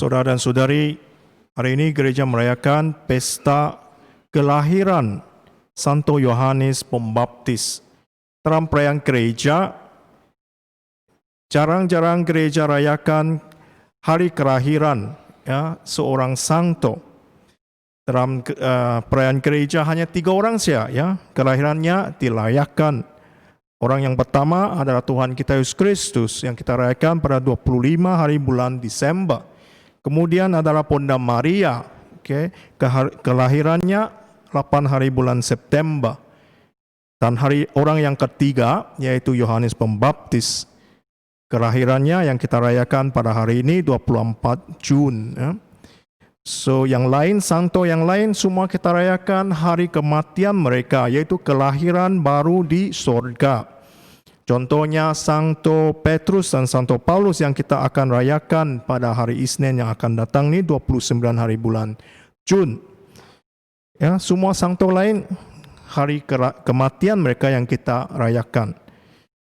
Saudara dan saudari, hari ini gereja merayakan pesta kelahiran Santo Yohanes Pembaptis. Dalam perayaan gereja, jarang-jarang gereja rayakan hari kelahiran seorang santo. Dalam perayaan gereja hanya 3 orang saja kelahirannya dilayakan. Orang yang pertama adalah Tuhan kita Yesus Kristus yang kita rayakan pada 25 hari bulan Desember. Kemudian adalah Bunda Maria, kelahirannya 8 hari bulan September. Dan orang yang ketiga yaitu Yohanes Pembaptis. Kelahirannya yang kita rayakan pada hari ini 24 Jun. So yang lain, santo yang lain semua kita rayakan hari kematian mereka, yaitu kelahiran baru di sorga. Contohnya Santo Petrus dan Santo Paulus yang kita akan rayakan pada hari Isnin yang akan datang ini 29 hari bulan Jun. Semua santo lain hari kematian mereka yang kita rayakan.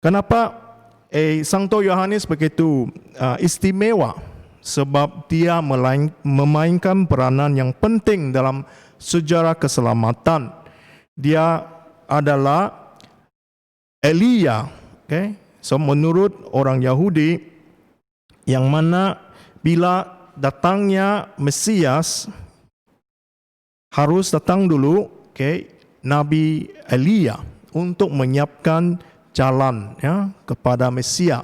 Kenapa Santo Yohanes begitu istimewa? Sebab dia memainkan peranan yang penting dalam sejarah keselamatan. Dia adalah Elia. So menurut orang Yahudi, yang mana bila datangnya Mesias harus datang dulu Nabi Elia untuk menyiapkan jalan kepada Mesias.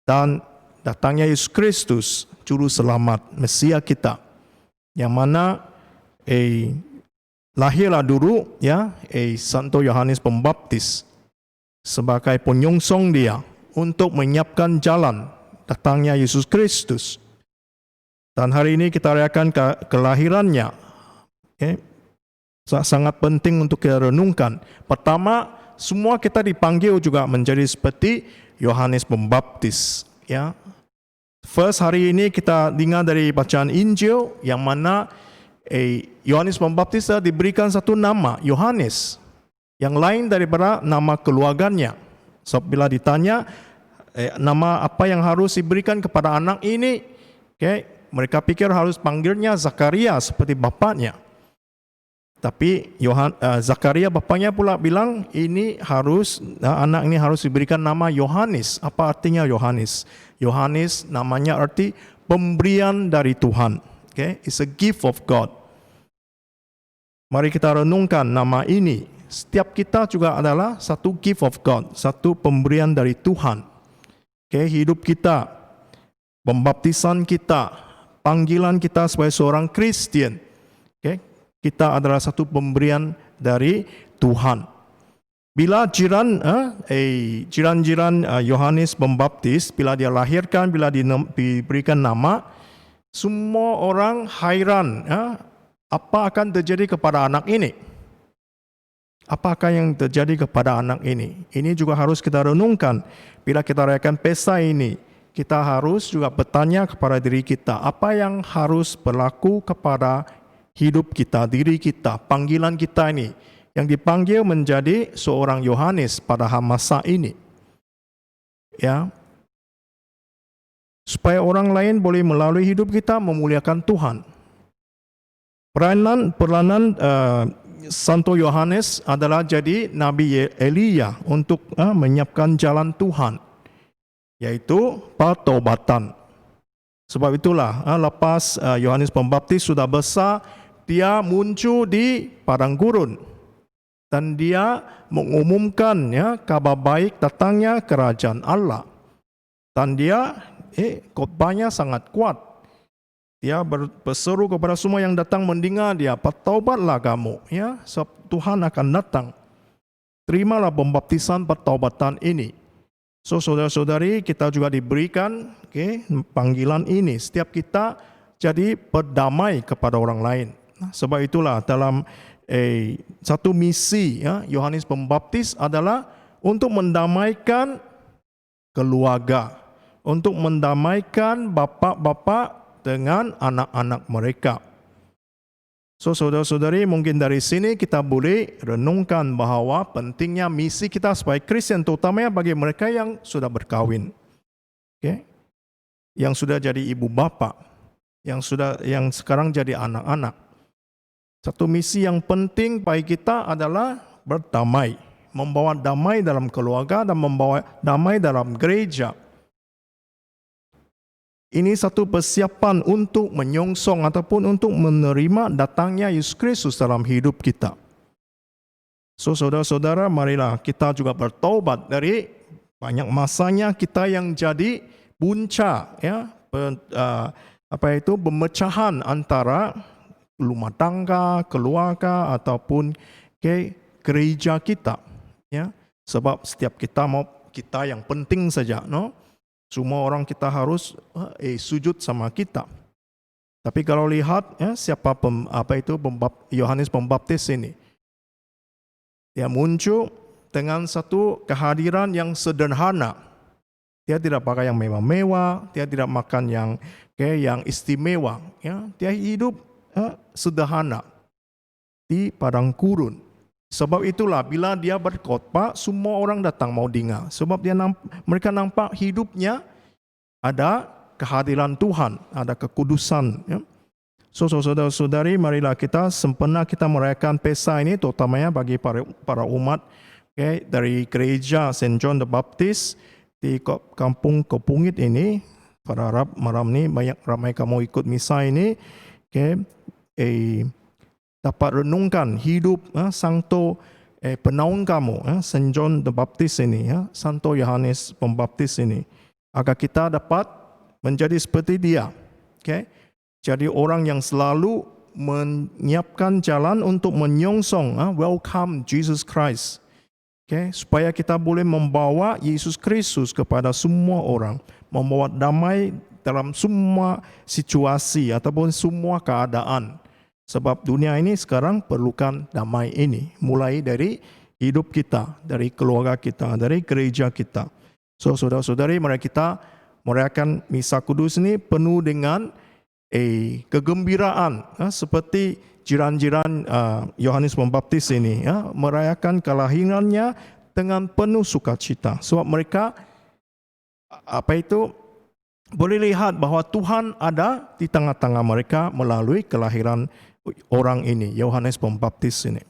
Dan datangnya Yesus Kristus, juru selamat Mesias kita, yang mana lahirlah dulu Santo Yohanes Pembaptis sebagai penyongsong dia untuk menyiapkan jalan datangnya Yesus Kristus. Dan hari ini kita rayakan kelahirannya. Sangat penting untuk kita renungkan. Pertama, semua kita dipanggil juga menjadi seperti Yohanes Pembaptis. First, hari ini kita dengar dari bacaan Injil yang mana Yohanes Pembaptis diberikan satu nama, Yohanes, yang lain daripada nama keluarganya. So bila ditanya nama apa yang harus diberikan kepada anak ini, mereka pikir harus panggilnya Zakaria seperti bapaknya. Tapi Zakaria bapaknya pula bilang anak ini harus diberikan nama Yohanes. Apa artinya Yohanes? Yohanes namanya arti pemberian dari Tuhan. It's a gift of God. Mari kita renungkan nama ini. Setiap kita juga adalah satu gift of God, satu pemberian dari Tuhan. Hidup kita, pembaptisan kita, panggilan kita sebagai seorang Kristen. Kita adalah satu pemberian dari Tuhan. Bila jiran-jiran Yohanes Pembaptis, bila dia lahirkan, bila diberikan nama, semua orang hairan, apa akan terjadi kepada anak ini? Apakah yang terjadi kepada anak ini? Ini juga harus kita renungkan. Bila kita rayakan pesta ini, kita harus juga bertanya kepada diri kita, apa yang harus berlaku kepada hidup kita, diri kita, panggilan kita ini, yang dipanggil menjadi seorang Yohanes pada masa ini. Supaya orang lain boleh melalui hidup kita memuliakan Tuhan. Peranan Santo Yohanes adalah jadi Nabi Elia untuk menyiapkan jalan Tuhan, yaitu pertobatan. Sebab itulah lepas Yohanes Pembaptis sudah besar, dia muncul di padang gurun dan dia mengumumkan kabar baik datangnya kerajaan Allah. Dan dia khotbahnya sangat kuat. Dia berseru kepada semua yang datang mendengar dia, bertaubatlah kamu, sebab Tuhan akan datang. Terimalah pembaptisan pertaubatan ini. So saudara-saudari, kita juga diberikan panggilan ini. Setiap kita jadi berdamai kepada orang lain. Sebab itulah dalam satu misi Yohanes Pembaptis adalah untuk mendamaikan keluarga, untuk mendamaikan bapa-bapa dengan anak-anak mereka. So saudara-saudari, mungkin dari sini kita boleh renungkan bahawa pentingnya misi kita sebagai Kristen, terutamanya bagi mereka yang sudah berkahwin, yang sudah jadi ibu bapa. yang sekarang jadi anak-anak. Satu misi yang penting bagi kita adalah berdamai, membawa damai dalam keluarga dan membawa damai dalam gereja. Ini satu persiapan untuk menyongsong ataupun untuk menerima datangnya Yesus Kristus dalam hidup kita. So, saudara-saudara, marilah kita juga bertobat dari banyak masanya kita yang jadi punca, ya, pemecahan antara rumah tangga, keluarga ataupun gereja kita, ya. Sebab setiap kita yang penting saja, no? Semua orang kita harus sujud sama kita. Tapi kalau lihat, ya, siapa Yohanes Pembaptis ini, dia muncul dengan satu kehadiran yang sederhana. Dia tidak pakai yang mewah-mewah, dia tidak makan yang istimewa, ya. Dia hidup sederhana di padang gurun. Sebab itulah bila dia berkhotbah, semua orang datang mau dengar. Sebab mereka nampak hidupnya ada kehadiran Tuhan, ada kekudusan. Ya. So, saudara-saudari, marilah kita sempena kita merayakan Pesta ini, terutamanya bagi para umat dari gereja St. John the Baptist di kampung Kepungit ini. Pada malam ini ramai kamu ikut misa ini. Dapat renungkan hidup Santo penaung kamu, St. John the Baptist ini, Santo Yohanes Pembaptis ini, agar kita dapat menjadi seperti dia. Jadi orang yang selalu menyiapkan jalan untuk menyongsong welcome Jesus Christ. Supaya kita boleh membawa Yesus Kristus kepada semua orang, membawa damai dalam semua situasi ataupun semua keadaan. Sebab dunia ini sekarang perlukan damai ini, mulai dari hidup kita, dari keluarga kita, dari gereja kita. So, saudara-saudari, mari kita merayakan Misa Kudus ini penuh dengan kegembiraan, seperti jiran-jiran Yohanes Pembaptis ini, merayakan kelahirannya dengan penuh sukacita. Sebab mereka boleh lihat bahwa Tuhan ada di tengah-tengah mereka melalui kelahiran orang ini, Yohanes Pembaptis ini.